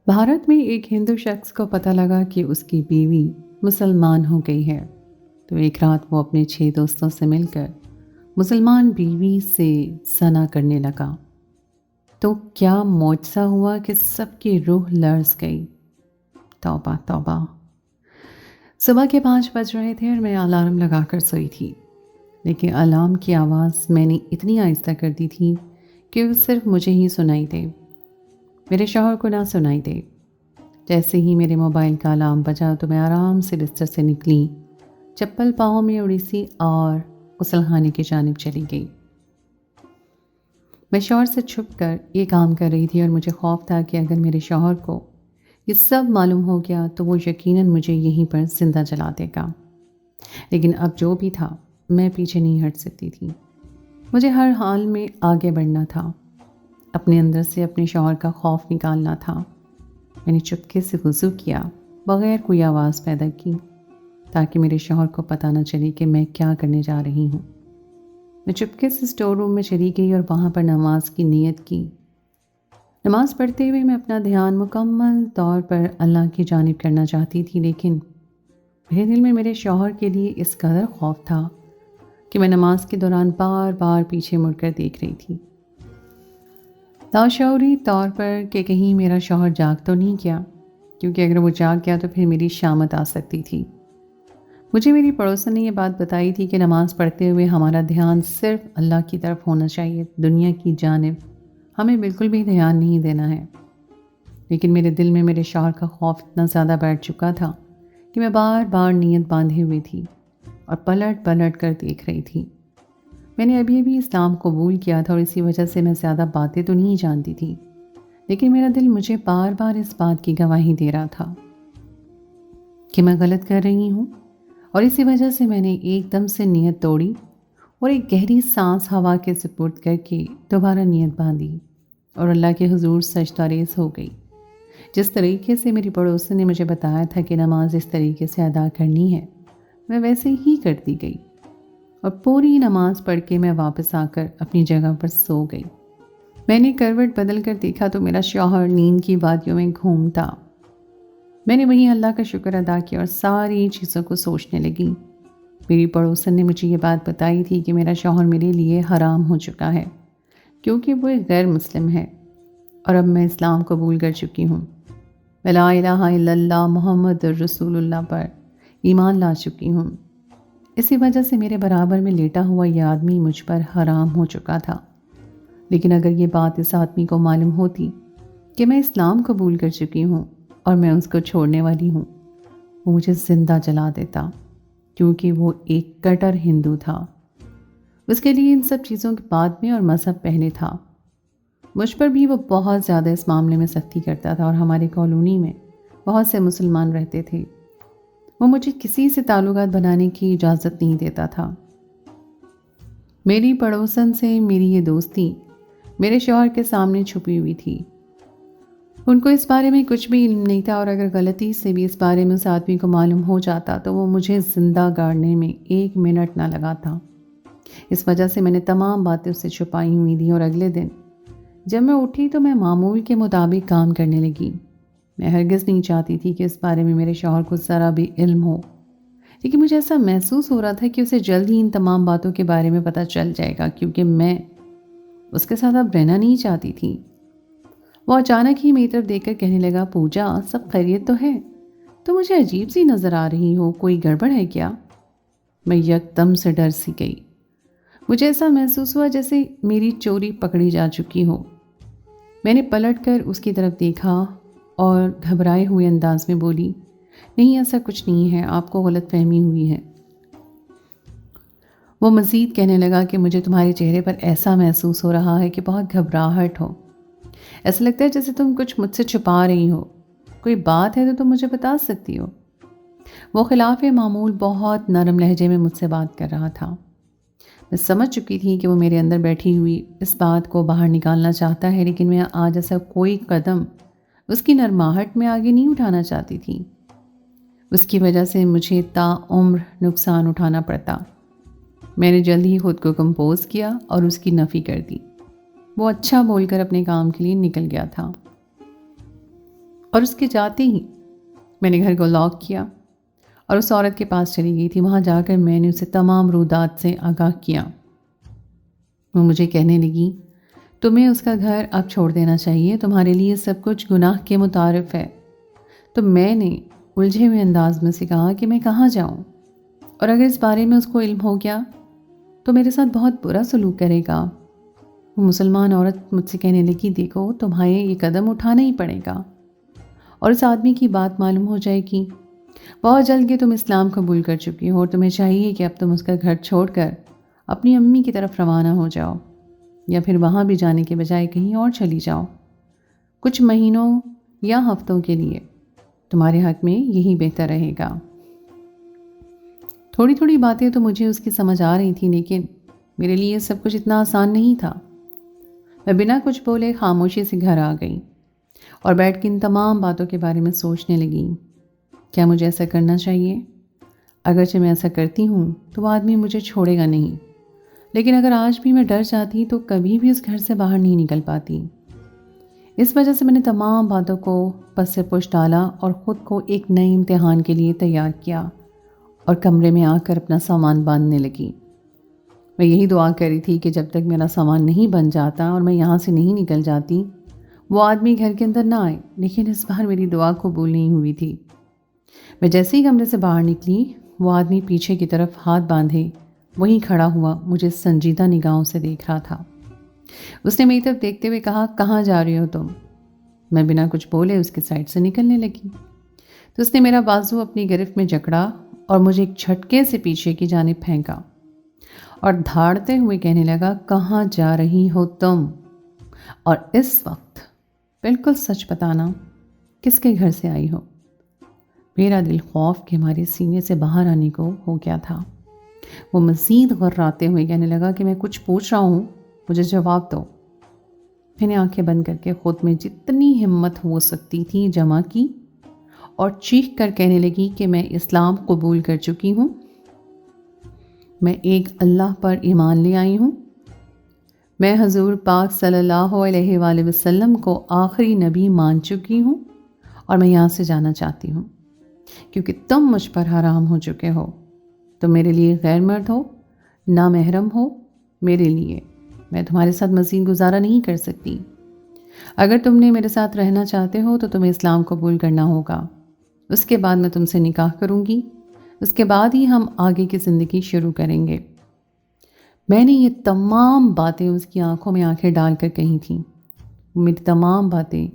بھارت میں ایک ہندو شخص کو پتہ لگا کہ اس کی بیوی مسلمان ہو گئی ہے، تو ایک رات وہ اپنے 6 دوستوں سے مل کر مسلمان بیوی سے زنا کرنے لگا۔ تو کیا معجزہ ہوا کہ سب کی روح لرز گئی۔ توبہ توبہ۔ صبح کے 5 بج رہے تھے اور میں الارم لگا کر سوئی تھی، لیکن الارم کی آواز میں نے اتنی آہستہ کر دی تھی کہ وہ صرف مجھے ہی سنائی دے، میرے شوہر کو نہ سنائی دے۔ جیسے ہی میرے موبائل کا الارم بجا تو میں آرام سے بستر سے نکلی، چپل پاؤں میں اڑی سی اور غسل خانے کی جانب چلی گئی۔ میں شوہر سے چھپ کر یہ کام کر رہی تھی اور مجھے خوف تھا کہ اگر میرے شوہر کو یہ سب معلوم ہو گیا تو وہ یقیناً مجھے یہیں پر زندہ جلا دے گا۔ لیکن اب جو بھی تھا، میں پیچھے نہیں ہٹ سکتی تھی۔ مجھے ہر حال میں آگے بڑھنا تھا، اپنے اندر سے اپنے شوہر کا خوف نکالنا تھا۔ میں نے چپکے سے وضو کیا، بغیر کوئی آواز پیدا کی، تاکہ میرے شوہر کو پتہ نہ چلے کہ میں کیا کرنے جا رہی ہوں۔ میں چپکے سے اسٹور روم میں چلی گئی اور وہاں پر نماز کی نیت کی۔ نماز پڑھتے ہوئے میں اپنا دھیان مکمل طور پر اللہ کی جانب کرنا چاہتی تھی، لیکن میرے دل میں میرے شوہر کے لیے اس قدر خوف تھا کہ میں نماز کے دوران بار بار پیچھے مڑ کر دیکھ رہی تھی، لاشعوری طور پر کہ کہیں میرا شوہر جاگ تو نہیں گیا، کیونکہ اگر وہ جاگ گیا تو پھر میری شامت آ سکتی تھی۔ مجھے میری پڑوسن نے یہ بات بتائی تھی کہ نماز پڑھتے ہوئے ہمارا دھیان صرف اللہ کی طرف ہونا چاہیے، دنیا کی جانب ہمیں بالکل بھی دھیان نہیں دینا ہے۔ لیکن میرے دل میں میرے شوہر کا خوف اتنا زیادہ بیٹھ چکا تھا کہ میں بار بار نیت باندھے ہوئی تھی اور پلٹ پلٹ کر دیکھ رہی تھی۔ میں نے ابھی اسلام قبول کیا تھا اور اسی وجہ سے میں زیادہ باتیں تو نہیں جانتی تھی، لیکن میرا دل مجھے بار بار اس بات کی گواہی دے رہا تھا کہ میں غلط کر رہی ہوں، اور اسی وجہ سے میں نے ایک دم سے نیت توڑی اور ایک گہری سانس ہوا کے سپرد کر کے دوبارہ نیت باندھی اور اللہ کے حضور سجدہ ریز ہو گئی۔ جس طریقے سے میری پڑوسن نے مجھے بتایا تھا کہ نماز اس طریقے سے ادا کرنی ہے، میں ویسے ہی کرتی گئی اور پوری نماز پڑھ کے میں واپس آ کر اپنی جگہ پر سو گئی۔ میں نے کروٹ بدل کر دیکھا تو میرا شوہر نیند کی وادیوں میں گھومتا۔ میں نے وہیں اللہ کا شکر ادا کیا اور ساری چیزوں کو سوچنے لگی۔ میری پڑوسن نے مجھے یہ بات بتائی تھی کہ میرا شوہر میرے لیے حرام ہو چکا ہے، کیونکہ وہ ایک غیر مسلم ہے اور اب میں اسلام قبول کر چکی ہوں۔ میں لا الہ الا اللہ محمد رسول اللہ پر ایمان لا چکی ہوں۔ اسی وجہ سے میرے برابر میں لیٹا ہوا یہ آدمی مجھ پر حرام ہو چکا تھا۔ لیکن اگر یہ بات اس آدمی کو معلوم ہوتی کہ میں اسلام قبول کر چکی ہوں اور میں اس کو چھوڑنے والی ہوں، وہ مجھے زندہ جلا دیتا، کیونکہ وہ ایک کٹر ہندو تھا۔ اس کے لیے ان سب چیزوں کے بعد میں اور مذہب پہلے تھا۔ مجھ پر بھی وہ بہت زیادہ اس معاملے میں سختی کرتا تھا اور ہمارے کالونی میں بہت سے مسلمان رہتے تھے۔ وہ مجھے کسی سے تعلقات بنانے کی اجازت نہیں دیتا تھا۔ میری پڑوسن سے میری یہ دوستی میرے شوہر کے سامنے چھپی ہوئی تھی۔ ان کو اس بارے میں کچھ بھی علم نہیں تھا، اور اگر غلطی سے بھی اس بارے میں اس آدمی کو معلوم ہو جاتا تو وہ مجھے زندہ گاڑنے میں 1 منٹ نہ لگاتا۔ اس وجہ سے میں نے تمام باتیں اس سے چھپائی ہوئی تھیں، اور اگلے دن جب میں اٹھی تو میں معمول کے مطابق کام کرنے لگی۔ میں ہرگز نہیں چاہتی تھی کہ اس بارے میں میرے شوہر کو ذرا بھی علم ہو، لیکن مجھے ایسا محسوس ہو رہا تھا کہ اسے جلد ہی ان تمام باتوں کے بارے میں پتہ چل جائے گا، کیونکہ میں اس کے ساتھ اب رہنا نہیں چاہتی تھی۔ وہ اچانک ہی میری طرف دیکھ کر کہنے لگا، پوجا سب خیریت تو ہے؟ تو مجھے عجیب سی نظر آ رہی ہو، کوئی گڑبڑ ہے کیا؟ میں یکدم سے ڈر سی گئی۔ مجھے ایسا محسوس ہوا جیسے میری چوری پکڑی جا چکی ہو۔ میں نے پلٹ کر اس کی طرف دیکھا اور گھبرائے ہوئے انداز میں بولی، نہیں ایسا کچھ نہیں ہے، آپ کو غلط فہمی ہوئی ہے۔ وہ مزید کہنے لگا کہ مجھے تمہارے چہرے پر ایسا محسوس ہو رہا ہے کہ بہت گھبراہٹ ہو، ایسا لگتا ہے جیسے تم کچھ مجھ سے چھپا رہی ہو، کوئی بات ہے تو تم مجھے بتا سکتی ہو۔ وہ خلاف معمول بہت نرم لہجے میں مجھ سے بات کر رہا تھا۔ میں سمجھ چکی تھی کہ وہ میرے اندر بیٹھی ہوئی اس بات کو باہر نکالنا چاہتا ہے، لیکن میں آج ایسا کوئی قدم اس کی نرماہٹ میں آگے نہیں اٹھانا چاہتی تھی۔ اس کی وجہ سے مجھے تا عمر نقصان اٹھانا پڑتا۔ میں نے جلد ہی خود کو کمپوز کیا اور اس کی نفی کر دی۔ وہ اچھا بول کر اپنے کام کے لیے نکل گیا تھا۔ اور اس کے جاتے ہی میں نے گھر کو لاک کیا اور اس عورت کے پاس چلی گئی تھی. وہاں جا کر میں نے اسے تمام رودات سے آگاہ کیا. وہ مجھے کہنے لگی تمہیں اس کا گھر اب چھوڑ دینا چاہیے، تمہارے لیے سب کچھ گناہ کے متعارف ہے. تو میں نے الجھے ہوئے انداز میں سے کہا کہ میں کہاں جاؤں، اور اگر اس بارے میں اس کو علم ہو گیا تو میرے ساتھ بہت برا سلوک کرے گا. وہ مسلمان عورت مجھ سے کہنے لگی دیکھو تمہیں یہ قدم اٹھانا ہی پڑے گا اور اس آدمی کی بات معلوم ہو جائے گی. بہت جلد کہ تم اسلام قبول کر چکی ہو اور تمہیں چاہیے کہ اب تم اس کا گھر چھوڑ کر اپنی امی کی طرف روانہ ہو جاؤ، یا پھر وہاں بھی جانے کے بجائے کہیں اور چلی جاؤ. کچھ مہینوں یا ہفتوں کے لیے تمہارے حق میں یہی بہتر رہے گا. تھوڑی تھوڑی باتیں تو مجھے اس کی سمجھ آ رہی تھیں، لیکن میرے لیے سب کچھ اتنا آسان نہیں تھا. میں بنا کچھ بولے خاموشی سے گھر آ گئی اور بیٹھ کے ان تمام باتوں کے بارے میں سوچنے لگی. کیا مجھے ایسا کرنا چاہیے؟ اگرچہ میں ایسا کرتی ہوں تو وہ آدمی مجھے چھوڑے گا نہیں، لیکن اگر آج بھی میں ڈر جاتی تو کبھی بھی اس گھر سے باہر نہیں نکل پاتی. اس وجہ سے میں نے تمام باتوں کو پس سے پش ڈالا اور خود کو ایک نئے امتحان کے لیے تیار کیا اور کمرے میں آ کر اپنا سامان باندھنے لگی. میں یہی دعا کر رہی تھی کہ جب تک میرا سامان نہیں بن جاتا اور میں یہاں سے نہیں نکل جاتی وہ آدمی گھر کے اندر نہ آئے. لیکن اس بار میری دعا قبول نہیں ہوئی تھی. میں جیسے ہی کمرے سے باہر نکلی وہ آدمی پیچھے کی طرف ہاتھ باندھے وہیں کھڑا ہوا مجھے سنجیدہ نگاہوں سے دیکھ رہا تھا. اس نے میری طرف دیکھتے ہوئے کہا کہاں جا رہی ہو تم؟ میں بنا کچھ بولے اس کے سائڈ سے نکلنے لگی تو اس نے میرا بازو اپنی گرفت میں جکڑا اور مجھے ایک جھٹکے سے پیچھے کی جانب پھینکا اور دھاڑتے ہوئے کہنے لگا کہاں جا رہی ہو تم؟ اور اس وقت بالکل سچ بتانا کس کے گھر سے آئی ہو؟ میرا دل خوف کے ہمارے سینے سے باہر آنے کو ہو گیا تھا. وہ مزید غراتے ہوئے کہنے لگا کہ میں کچھ پوچھ رہا ہوں، مجھے جواب دو. میں نے آنکھیں بند کر کے خود میں جتنی ہمت ہو سکتی تھی جمع کی اور چیخ کر کہنے لگی کہ میں اسلام قبول کر چکی ہوں، میں ایک اللہ پر ایمان لے آئی ہوں، میں حضور پاک صلی اللہ علیہ وآلہ وسلم کو آخری نبی مان چکی ہوں اور میں یہاں سے جانا چاہتی ہوں کیونکہ تم مجھ پر حرام ہو چکے ہو. تم میرے لیے غیر مرد ہو، نامحرم ہو میرے لیے. میں تمہارے ساتھ مزید گزارا نہیں کر سکتی. اگر تم نے میرے ساتھ رہنا چاہتے ہو تو تمہیں اسلام قبول کرنا ہوگا. اس کے بعد میں تم سے نکاح کروں گی، اس کے بعد ہی ہم آگے کی زندگی شروع کریں گے. میں نے یہ تمام باتیں اس کی آنکھوں میں آنکھیں ڈال کر کہی تھیں. میری تمام باتیں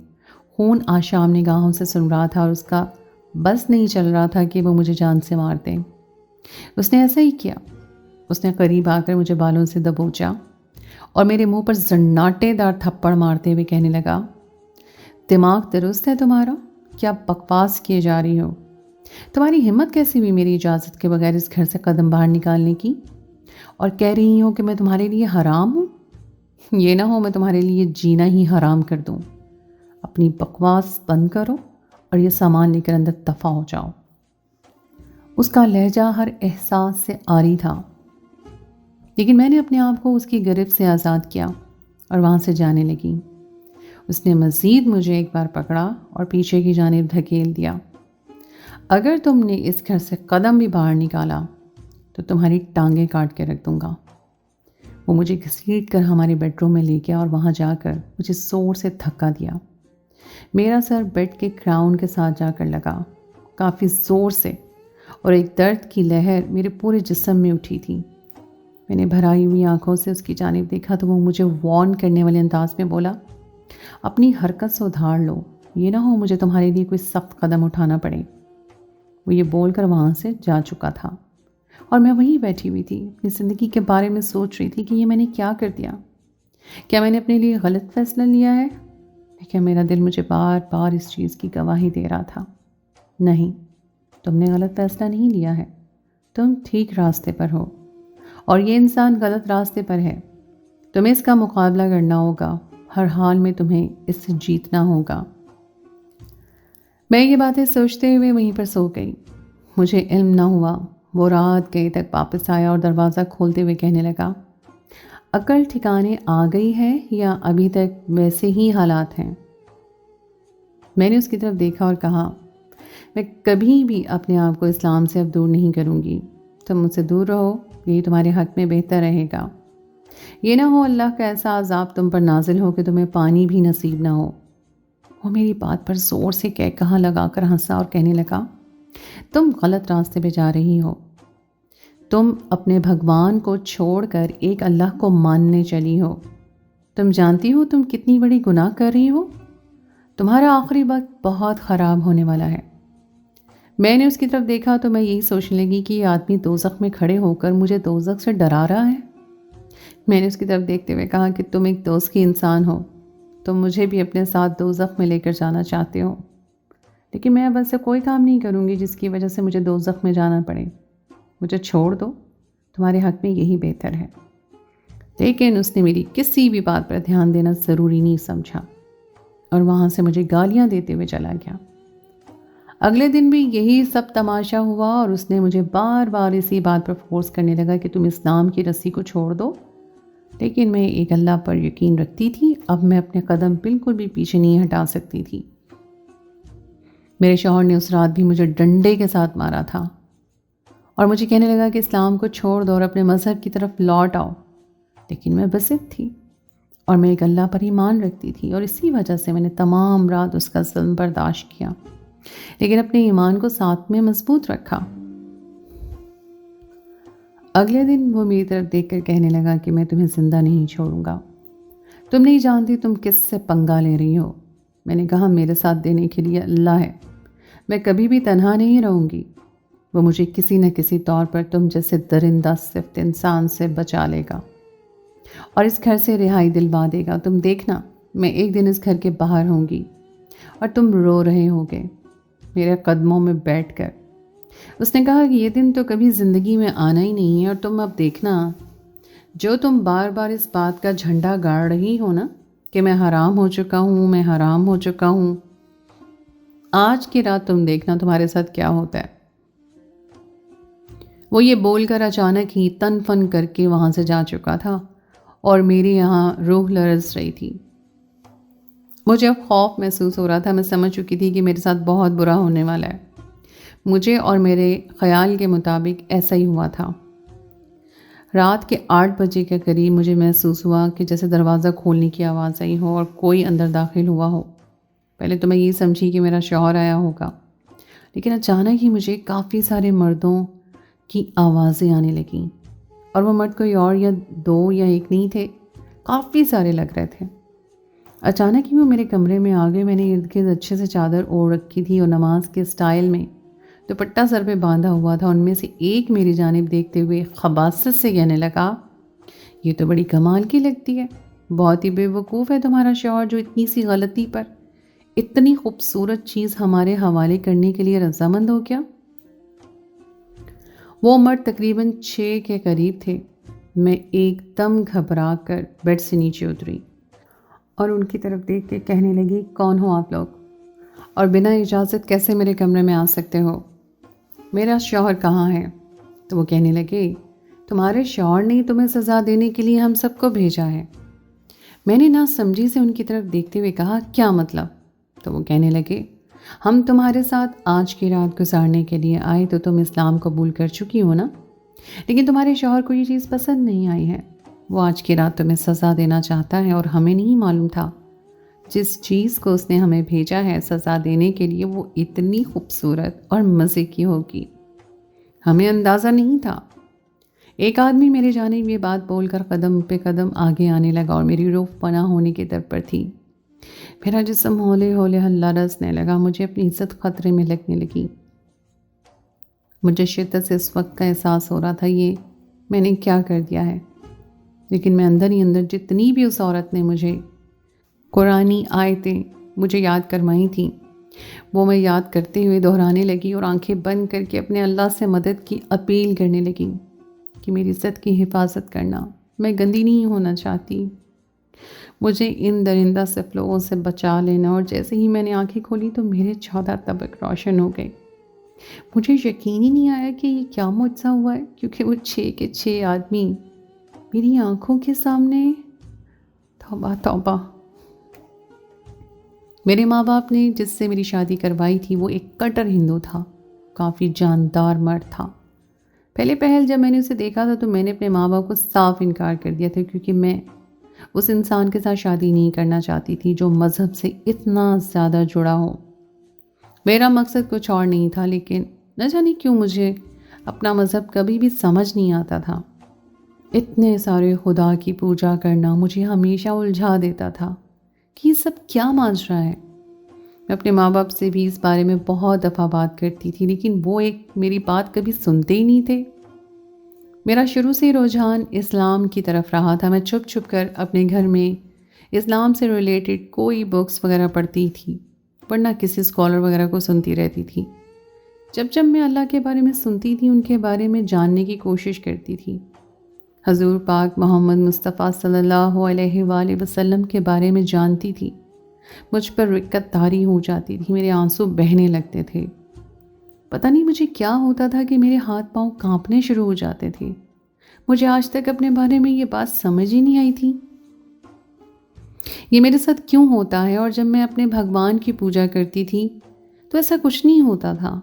خون آشام نگاہوں سے سن رہا تھا اور اس کا بس نہیں چل رہا تھا کہ وہ مجھے جان سے مار دیں. اس نے ایسا ہی کیا. اس نے قریب آ کر مجھے بالوں سے دبوچا اور میرے منہ پر زناٹے دار تھپڑ مارتے ہوئے کہنے لگا دماغ درست ہے تمہارا؟ کیا بکواس کیے جا رہی ہو؟ تمہاری ہمت کیسی ہوئی میری اجازت کے بغیر اس گھر سے قدم باہر نکالنے کی اور کہہ رہی ہو کہ میں تمہارے لیے حرام ہوں؟ یہ نہ ہو میں تمہارے لیے جینا ہی حرام کر دوں. اپنی بکواس بند کرو اور یہ سامان لے کر اندر دفع ہو جاؤ. اس کا لہجہ ہر احساس سے عاری تھا، لیکن میں نے اپنے آپ کو اس کی گرفت سے آزاد کیا اور وہاں سے جانے لگی. اس نے مزید مجھے ایک بار پکڑا اور پیچھے کی جانب دھکیل دیا. اگر تم نے اس گھر سے قدم بھی باہر نکالا تو تمہاری ٹانگیں کاٹ کے رکھ دوں گا. وہ مجھے گھسیٹ کر ہمارے بیڈ روم میں لے گیا اور وہاں جا کر مجھے زور سے دھکا دیا. میرا سر بیڈ کے گراؤنڈ کے ساتھ جا کر لگا کافی زور سے اور ایک درد کی لہر میرے پورے جسم میں اٹھی تھی. میں نے بھرائی ہوئی آنکھوں سے اس کی جانب دیکھا تو وہ مجھے وارن کرنے والے انداز میں بولا اپنی حرکت سے ادھار لو، یہ نہ ہو مجھے تمہارے لیے کوئی سخت قدم اٹھانا پڑے. وہ یہ بول کر وہاں سے جا چکا تھا اور میں وہیں بیٹھی ہوئی تھی اپنی زندگی کے بارے میں سوچ رہی تھی کہ یہ میں نے کیا کر دیا. کیا میں نے اپنے لیے غلط فیصلہ لیا ہے؟ کیا میرا دل مجھے بار بار اس چیز کی گواہی دے رہا تھا؟ نہیں، تم نے غلط فیصلہ نہیں لیا ہے، تم ٹھیک راستے پر ہو اور یہ انسان غلط راستے پر ہے. تمہیں اس کا مقابلہ کرنا ہوگا، ہر حال میں تمہیں اس سے جیتنا ہوگا. میں یہ باتیں سوچتے ہوئے وہیں پر سو گئی. مجھے علم نہ ہوا وہ رات گئے تک واپس آیا اور دروازہ کھولتے ہوئے کہنے لگا عقل ٹھکانے آ گئی ہے یا ابھی تک ویسے ہی حالات ہیں؟ میں نے اس کی طرف دیکھا اور کہا، میں کبھی بھی اپنے آپ کو اسلام سے اب دور نہیں کروں گی، تم مجھ سے دور رہو، یہی تمہارے حق میں بہتر رہے گا۔ یہ نہ ہو اللہ کا ایسا عذاب تم پر نازل ہو کہ تمہیں پانی بھی نصیب نہ ہو۔ وہ میری بات پر زور سے کہا لگا کر ہنسا اور کہنے لگا، تم غلط راستے پہ جا رہی ہو، تم اپنے بھگوان کو چھوڑ کر ایک اللہ کو ماننے چلی ہو۔ تم جانتی ہو تم کتنی بڑی گناہ کر رہی ہو، تمہارا آخری وقت بہت خراب ہونے والا ہے۔ میں نے اس کی طرف دیکھا تو میں یہی سوچنے لگی کہ یہ آدمی دوزخ میں کھڑے ہو کر مجھے دوزخ سے ڈرا رہا ہے۔ میں نے اس کی طرف دیکھتے ہوئے کہا کہ تم ایک دوست کی انسان ہو، تم مجھے بھی اپنے ساتھ دوزخ میں لے کر جانا چاہتے ہو، لیکن میں اب ایسا کوئی کام نہیں کروں گی جس کی وجہ سے مجھے دوزخ میں جانا پڑے۔ مجھے چھوڑ دو، تمہارے حق میں یہی بہتر ہے۔ لیکن اس نے میری کسی بھی بات پر دھیان دینا ضروری نہیں سمجھا اور وہاں سے مجھے گالیاں دیتے ہوئے چلا گیا۔ اگلے دن بھی یہی سب تماشا ہوا اور اس نے مجھے بار بار اسی بات پر فورس کرنے لگا کہ تم اسلام کی رسی کو چھوڑ دو، لیکن میں ایک اللہ پر یقین رکھتی تھی، اب میں اپنے قدم بالکل بھی پیچھے نہیں ہٹا سکتی تھی۔ میرے شوہر نے اس رات بھی مجھے ڈنڈے کے ساتھ مارا تھا اور مجھے کہنے لگا کہ اسلام کو چھوڑ دو اور اپنے مذہب کی طرف لوٹ آؤ، لیکن میں بضد تھی اور میں ایک اللہ پر ایمان رکھتی تھی اور اسی وجہ سے میں نے تمام رات اس کا ظلم برداشت کیا، لیکن اپنے ایمان کو ساتھ میں مضبوط رکھا۔ اگلے دن وہ میری طرف دیکھ کر کہنے لگا کہ میں تمہیں زندہ نہیں چھوڑوں گا، تم نہیں جانتی تم کس سے پنگا لے رہی ہو۔ میں نے کہا میرے ساتھ دینے کے لیے اللہ ہے، میں کبھی بھی تنہا نہیں رہوں گی، وہ مجھے کسی نہ کسی طور پر تم جیسے درندہ صفت انسان سے بچا لے گا اور اس گھر سے رہائی دلوا دے گا۔ تم دیکھنا، میں ایک دن اس گھر کے باہر ہوں گی اور تم رو رہے ہوگے میرے قدموں میں بیٹھ کر۔ اس نے کہا کہ یہ دن تو کبھی زندگی میں آنا ہی نہیں ہے، اور تم اب دیکھنا، جو تم بار بار اس بات کا جھنڈا گاڑ رہی ہو نا کہ میں حرام ہو چکا ہوں، میں حرام ہو چکا ہوں، آج کی رات تم دیکھنا تمہارے ساتھ کیا ہوتا ہے۔ وہ یہ بول کر اچانک ہی تن فن کر کے وہاں سے جا چکا تھا اور میری یہاں روح لرز رہی تھی۔ مجھے اب خوف محسوس ہو رہا تھا، میں سمجھ چکی تھی کہ میرے ساتھ بہت برا ہونے والا ہے۔ مجھے اور میرے خیال کے مطابق ایسا ہی ہوا تھا۔ رات کے 8 بجے کے قریب مجھے محسوس ہوا کہ جیسے دروازہ کھولنے کی آواز آئی ہو اور کوئی اندر داخل ہوا ہو۔ پہلے تو میں یہ سمجھی کہ میرا شوہر آیا ہوگا، لیکن اچانک ہی مجھے کافی سارے مردوں کی آوازیں آنے لگیں، اور وہ مرد کوئی اور یا 2 یا 1 نہیں تھے، کافی سارے لگ رہے تھے۔ اچانک ہی وہ میرے کمرے میں آ گئے۔ میں نے ارد گرد اچھے سے چادر اوڑھ رکھی تھی اور نماز کے سٹائل میں دوپٹہ سر پہ باندھا ہوا تھا۔ ان میں سے ایک میری جانب دیکھتے ہوئے خباثت سے کہنے لگا، یہ تو بڑی کمال کی لگتی ہے، بہت ہی بے وقوف ہے تمہارا شوہر جو اتنی سی غلطی پر اتنی خوبصورت چیز ہمارے حوالے کرنے کے لیے رضامند ہو گیا۔ وہ مرد تقریباً 6 کے قریب تھے۔ میں ایک دم گھبرا کر بیڈ سے نیچے اتری اور ان کی طرف دیکھ کے کہنے لگی، کون ہو آپ لوگ اور بنا اجازت کیسے میرے کمرے میں آ سکتے ہو؟ میرا شوہر کہاں ہے؟ تو وہ کہنے لگے، تمہارے شوہر نے تمہیں سزا دینے کے لیے ہم سب کو بھیجا ہے۔ میں نے نا سمجھی سے ان کی طرف دیکھتے ہوئے کہا، کیا مطلب؟ تو وہ کہنے لگے، ہم تمہارے ساتھ آج کی رات گزارنے کے لیے آئے تو تم اسلام قبول کر چکی ہو نا، لیکن تمہارے شوہر کو یہ چیز پسند نہیں آئی ہے، وہ آج کی رات تمہیں سزا دینا چاہتا ہے، اور ہمیں نہیں معلوم تھا جس چیز کو اس نے ہمیں بھیجا ہے سزا دینے کے لیے وہ اتنی خوبصورت اور مزے کی ہوگی، ہمیں اندازہ نہیں تھا۔ ایک آدمی میرے جانب یہ بات بول کر قدم پہ قدم آگے آنے لگا اور میری روح پناہ ہونے کی در پر تھی۔ میرا جسم ہولے ہولے ہلہ رسنے لگا، مجھے اپنی عزت خطرے میں لگنے لگی۔ مجھے شدت سے اس وقت کا احساس ہو رہا تھا، یہ میں نے کیا کر دیا ہے، لیکن میں اندر ہی اندر جتنی بھی اس عورت نے مجھے قرآنی آیتیں مجھے یاد کروائی تھیں وہ میں یاد کرتے ہوئے دہرانے لگی اور آنکھیں بند کر کے اپنے اللہ سے مدد کی اپیل کرنے لگی کہ میری عزت کی حفاظت کرنا، میں گندی نہیں ہونا چاہتی، مجھے ان درندہ صف لوگوں سے بچا لینا۔ اور جیسے ہی میں نے آنکھیں کھولی تو میرے 14 طبق روشن ہو گئے۔ مجھے یقین ہی نہیں آیا کہ یہ کیا معجزہ ہوا ہے، کیونکہ وہ 6 کے 6 آدمی میری آنکھوں کے سامنے۔ توبہ توبہ! میرے ماں باپ نے جس سے میری شادی کروائی تھی وہ ایک کٹر ہندو تھا، کافی جاندار مرد تھا۔ پہلے پہل جب میں نے اسے دیکھا تھا تو میں نے اپنے ماں باپ کو صاف انکار کر دیا تھا، کیونکہ میں اس انسان کے ساتھ شادی نہیں کرنا چاہتی تھی جو مذہب سے اتنا زیادہ جڑا ہو۔ میرا مقصد کچھ اور نہیں تھا، لیکن نہ جانے کیوں مجھے اپنا مذہب کبھی بھی سمجھ نہیں آتا تھا۔ اتنے سارے خدا کی پوجا کرنا مجھے ہمیشہ الجھا دیتا تھا کہ یہ سب کیا ماجرا ہے۔ میں اپنے ماں باپ سے بھی اس بارے میں بہت دفعہ بات کرتی تھی، لیکن وہ ایک میری بات کبھی سنتے ہی نہیں تھے۔ میرا شروع سے رجحان اسلام کی طرف رہا تھا۔ میں چھپ چھپ کر اپنے گھر میں اسلام سے ریلیٹڈ کوئی بکس وغیرہ پڑھتی تھی، ورنہ کسی اسکالر وغیرہ کو سنتی رہتی تھی۔ جب جب میں اللہ کے بارے میں سنتی تھی ان کے بارے میں جاننے کی کوشش کرتی تھی۔ حضور پاک محمد مصطفیٰ صلی اللہ علیہ وآلہ وسلم کے بارے میں جانتی تھی، مجھ پر رکت طاری ہو جاتی تھی، میرے آنسو بہنے لگتے تھے۔ پتہ نہیں مجھے کیا ہوتا تھا کہ میرے ہاتھ پاؤں کانپنے شروع ہو جاتے تھے۔ مجھے آج تک اپنے بارے میں یہ بات سمجھ ہی نہیں آئی تھی، یہ میرے ساتھ کیوں ہوتا ہے۔ اور جب میں اپنے بھگوان کی پوجا کرتی تھی تو ایسا کچھ نہیں ہوتا تھا،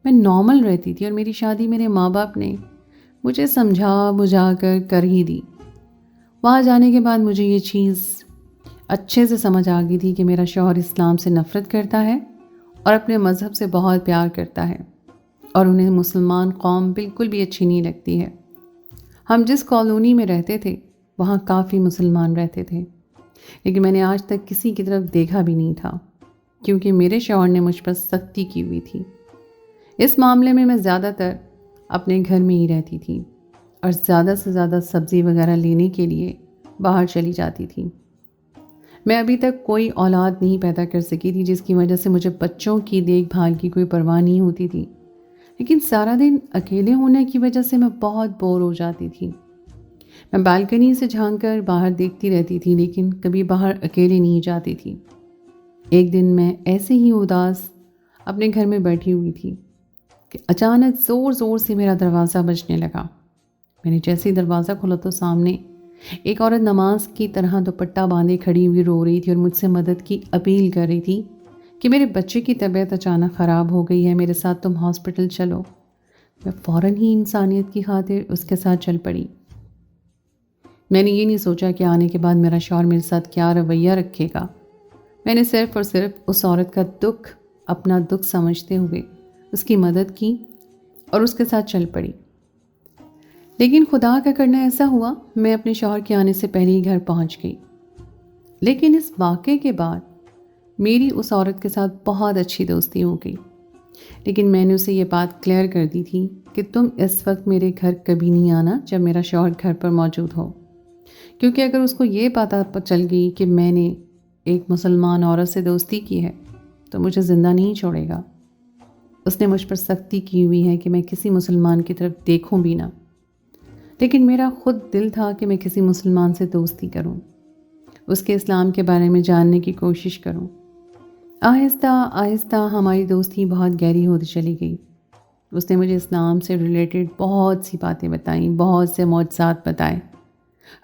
میں نارمل رہتی تھی، اور میری شادی میرے ماں باپ نے مجھے سمجھا بجھا کر ہی دی۔ وہاں جانے کے بعد مجھے یہ چیز اچھے سے سمجھ آ گئی تھی کہ میرا شوہر اسلام سے نفرت کرتا ہے اور اپنے مذہب سے بہت پیار کرتا ہے، اور انہیں مسلمان قوم بالکل بھی اچھی نہیں لگتی ہے۔ ہم جس کالونی میں رہتے تھے وہاں کافی مسلمان رہتے تھے، لیکن میں نے آج تک کسی کی طرف دیکھا بھی نہیں تھا، کیونکہ میرے شوہر نے مجھ پر سختی کی ہوئی تھی۔ اس معاملے میں زیادہ تر اپنے گھر میں ہی رہتی تھی اور زیادہ سے زیادہ سبزی وغیرہ لینے کے لیے باہر چلی جاتی تھی۔ میں ابھی تک کوئی اولاد نہیں پیدا کر سکی تھی، جس کی وجہ سے مجھے بچوں کی دیکھ بھال کی کوئی پرواہ نہیں ہوتی تھی، لیکن سارا دن اکیلے ہونے کی وجہ سے میں بہت بور ہو جاتی تھی۔ میں بالکنی سے جھانک کر باہر دیکھتی رہتی تھی، لیکن کبھی باہر اکیلے نہیں جاتی تھی۔ ایک دن میں ایسے ہی اداس اپنے گھر میں بیٹھی ہوئی تھی کہ اچانک زور زور سے میرا دروازہ بجنے لگا۔ میں نے جیسے ہی دروازہ کھولا تو سامنے ایک عورت نماز کی طرح دوپٹہ باندھے کھڑی ہوئی رو رہی تھی اور مجھ سے مدد کی اپیل کر رہی تھی کہ میرے بچے کی طبیعت اچانک خراب ہو گئی ہے، میرے ساتھ تم ہاسپٹل چلو۔ میں فوراً ہی انسانیت کی خاطر اس کے ساتھ چل پڑی۔ میں نے یہ نہیں سوچا کہ آنے کے بعد میرا شوہر میرے ساتھ کیا رویہ رکھے گا۔ میں نے صرف اور صرف اس عورت کا دکھ اپنا دکھ سمجھتے ہوئے اس کی مدد کی اور اس کے ساتھ چل پڑی۔ لیکن خدا کا کرنا ایسا ہوا، میں اپنے شوہر کے آنے سے پہلے ہی گھر پہنچ گئی۔ لیکن اس واقعے کے بعد میری اس عورت کے ساتھ بہت اچھی دوستی ہو گئی، لیکن میں نے اسے یہ بات کلیئر کر دی تھی کہ تم اس وقت میرے گھر کبھی نہیں آنا جب میرا شوہر گھر پر موجود ہو، کیونکہ اگر اس کو یہ پتہ چل گئی کہ میں نے ایک مسلمان عورت سے دوستی کی ہے تو مجھے زندہ نہیں چھوڑے گا۔ اس نے مجھ پر سختی کی ہوئی ہے کہ میں کسی مسلمان کی طرف دیکھوں بھی نہ، لیکن میرا خود دل تھا کہ میں کسی مسلمان سے دوستی کروں، اس کے اسلام کے بارے میں جاننے کی کوشش کروں۔ آہستہ آہستہ ہماری دوستی بہت گہری ہوتی چلی گئی۔ اس نے مجھے اسلام سے ریلیٹڈ بہت سی باتیں بتائیں، بہت سے معجزات بتائے،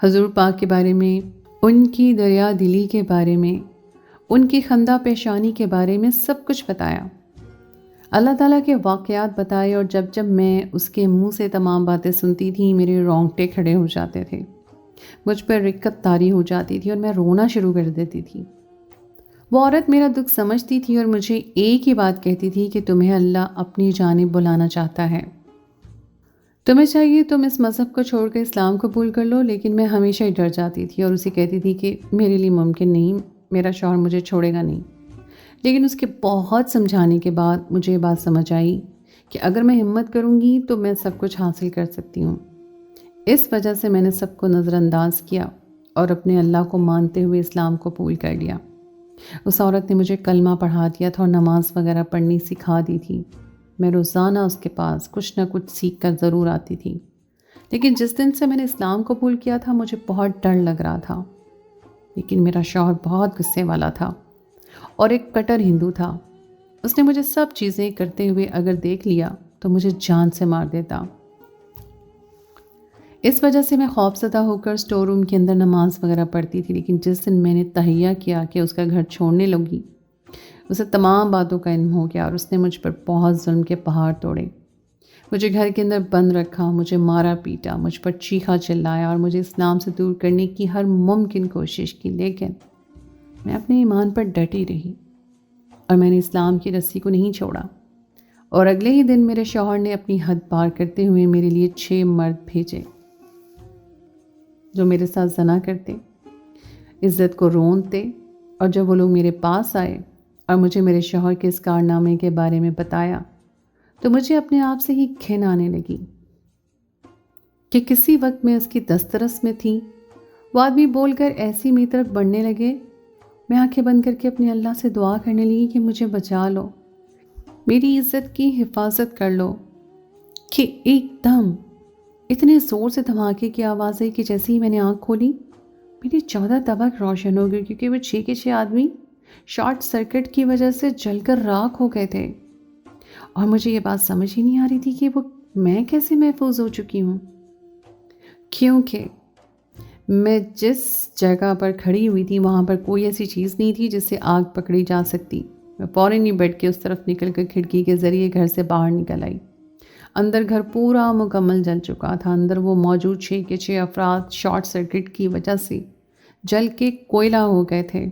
حضور پاک کے بارے میں، ان کی دریا دلی کے بارے میں، ان کی خندہ پیشانی کے بارے میں سب کچھ بتایا، اللہ تعالیٰ کے واقعات بتائے، اور جب جب میں اس کے منہ سے تمام باتیں سنتی تھی میرے رونگٹے کھڑے ہو جاتے تھے، مجھ پر رکت طاری ہو جاتی تھی اور میں رونا شروع کر دیتی تھی۔ وہ عورت میرا دکھ سمجھتی تھی اور مجھے ایک ہی بات کہتی تھی کہ تمہیں اللہ اپنی جانب بلانا چاہتا ہے، تمہیں چاہیے تم اس مذہب کو چھوڑ کر اسلام قبول کر لو۔ لیکن میں ہمیشہ ہی ڈر جاتی تھی اور اسے کہتی تھی کہ میرے لیے ممکن نہیں، میرا شوہر مجھے چھوڑے گا نہیں۔ لیکن اس کے بہت سمجھانے کے بعد مجھے یہ بات سمجھ آئی کہ اگر میں ہمت کروں گی تو میں سب کچھ حاصل کر سکتی ہوں۔ اس وجہ سے میں نے سب کو نظر انداز کیا اور اپنے اللہ کو مانتے ہوئے اسلام کو قبول کر لیا۔ اس عورت نے مجھے کلمہ پڑھا دیا تھا اور نماز وغیرہ پڑھنی سکھا دی تھی۔ میں روزانہ اس کے پاس کچھ نہ کچھ سیکھ کر ضرور آتی تھی، لیکن جس دن سے میں نے اسلام قبول کیا تھا مجھے بہت ڈر لگ رہا تھا۔ لیکن میرا شوہر بہت غصے والا تھا اور ایک کٹر ہندو تھا۔ اس نے مجھے سب چیزیں کرتے ہوئے اگر دیکھ لیا تو مجھے جان سے مار دیتا۔ اس وجہ سے میں خوفزدہ ہو کر اسٹور روم کے اندر نماز وغیرہ پڑھتی تھی، لیکن جس دن میں نے تہیہ کیا کہ اس کا گھر چھوڑنے لگی اسے تمام باتوں کا علم ہو گیا اور اس نے مجھ پر بہت ظلم کے پہاڑ توڑے. مجھے گھر کے اندر بند رکھا، مجھے مارا پیٹا، مجھ پر چیخا چلایا اور مجھے اسلام سے دور کرنے کی ہر ممکن کوشش کی، لیکن میں اپنے ایمان پر ڈٹی رہی اور میں نے اسلام کی رسی کو نہیں چھوڑا. اور اگلے ہی دن میرے شوہر نے اپنی حد پار کرتے ہوئے میرے لیے 6 مرد بھیجے جو میرے ساتھ زنا کرتے، عزت کو رونتے. اور جب وہ لوگ میرے پاس آئے اور مجھے میرے شوہر کے اس کارنامے کے بارے میں بتایا تو مجھے اپنے آپ سے ہی گھن آنے لگی کہ کسی وقت میں اس کی دسترس میں تھی. وہ آدمی بول کر ایسی میری طرف بڑھنے لگے. میں آنکھیں بند کر کے اپنے اللہ سے دعا کرنے لگی کہ مجھے بچا لو، میری عزت کی حفاظت کر لو. کہ ایک دم اتنے زور سے دھماکے کی آواز آئی کہ جیسے ہی میں نے آنکھ کھولی میری 14 طبق روشن ہو گئی، کیونکہ وہ 6 کے 6 آدمی شارٹ سرکٹ کی وجہ سے جل کر راکھ ہو گئے تھے. اور مجھے یہ بات سمجھ ہی نہیں آ رہی تھی کہ وہ میں کیسے محفوظ ہو چکی ہوں، کیونکہ میں جس جگہ پر کھڑی ہوئی تھی وہاں پر کوئی ایسی چیز نہیں تھی جس سے آگ پکڑی جا سکتی. میں فوراً ہی بیٹھ کے اس طرف نکل کر کھڑکی کے ذریعے گھر سے باہر نکل آئی. اندر گھر پورا مکمل جل چکا تھا. اندر وہ موجود 6 کے 6 افراد شارٹ سرکٹ کی وجہ سے جل کے کوئلہ ہو گئے تھے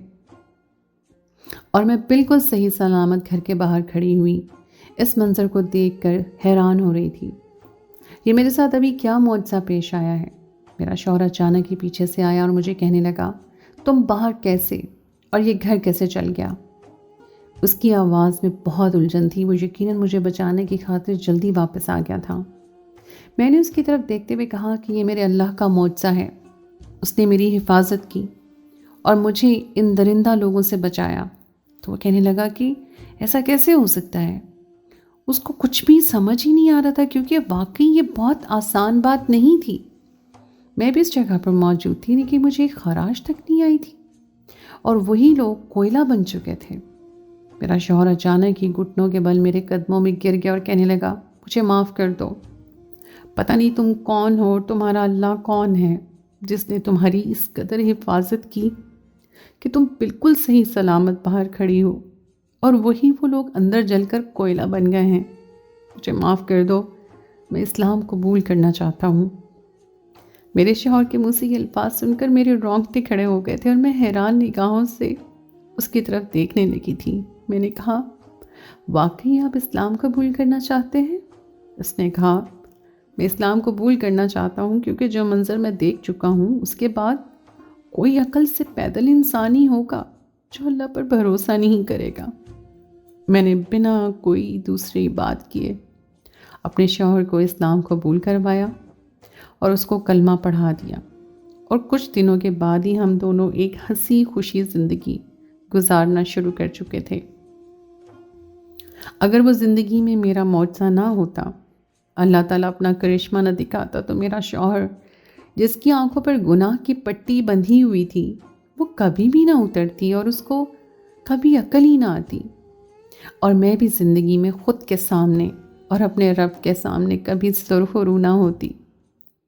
اور میں بالکل صحیح سلامت گھر کے باہر کھڑی ہوئی اس منظر کو دیکھ کر حیران ہو رہی تھی. یہ میرے ساتھ ابھی کیا معجزہ پیش آیا ہے؟ میرا شوہر اچانک ہی پیچھے سے آیا اور مجھے کہنے لگا، تم باہر کیسے اور یہ گھر کیسے چل گیا؟ اس کی آواز میں بہت الجھن تھی. وہ یقیناً مجھے بچانے کی خاطر جلدی واپس آ گیا تھا. میں نے اس کی طرف دیکھتے ہوئے کہا کہ یہ میرے اللہ کا معجزہ ہے، اس نے میری حفاظت کی اور مجھے ان درندہ لوگوں سے بچایا. تو وہ کہنے لگا کہ ایسا کیسے ہو سکتا ہے؟ اس کو کچھ بھی سمجھ ہی نہیں آ رہا تھا، کیونکہ واقعی یہ بہت آسان بات نہیں تھی. میں بھی اس جگہ پر موجود تھی لیکن مجھے ایک خراش تک نہیں آئی تھی اور وہی لوگ کوئلہ بن چکے تھے. میرا شوہر اچانک ہی گھٹنوں کے بل میرے قدموں میں گر گیا اور کہنے لگا، مجھے معاف کر دو. پتہ نہیں تم کون ہو، تمہارا اللہ کون ہے جس نے تمہاری اس قدر حفاظت کی کہ تم بالکل صحیح سلامت باہر کھڑی ہو اور وہی وہ لوگ اندر جل کر کوئلہ بن گئے ہیں. مجھے معاف کر دو، میں اسلام قبول کرنا چاہتا ہوں. میرے شوہر کے منہ سے یہ الفاظ سن کر میرے رونگٹے کھڑے ہو گئے تھے اور میں حیران نگاہوں سے اس کی طرف دیکھنے لگی تھی. میں نے کہا، واقعی آپ اسلام قبول کرنا چاہتے ہیں؟ اس نے کہا، میں اسلام قبول کرنا چاہتا ہوں کیونکہ جو منظر میں دیکھ چکا ہوں اس کے بعد کوئی عقل سے پیدل انسان ہی ہوگا جو اللہ پر بھروسہ نہیں کرے گا. میں نے بنا کوئی دوسری بات کیے اپنے شوہر کو اسلام قبول کروایا اور اس کو کلمہ پڑھا دیا، اور کچھ دنوں کے بعد ہی ہم دونوں ایک ہنسی خوشی زندگی گزارنا شروع کر چکے تھے. اگر وہ زندگی میں میرا معجزہ نہ ہوتا، اللہ تعالیٰ اپنا کرشمہ نہ دکھاتا، تو میرا شوہر جس کی آنکھوں پر گناہ کی پٹی بندھی ہوئی تھی وہ کبھی بھی نہ اترتی اور اس کو کبھی عقل ہی نہ آتی، اور میں بھی زندگی میں خود کے سامنے اور اپنے رب کے سامنے کبھی سرخ و رو نہ ہوتی.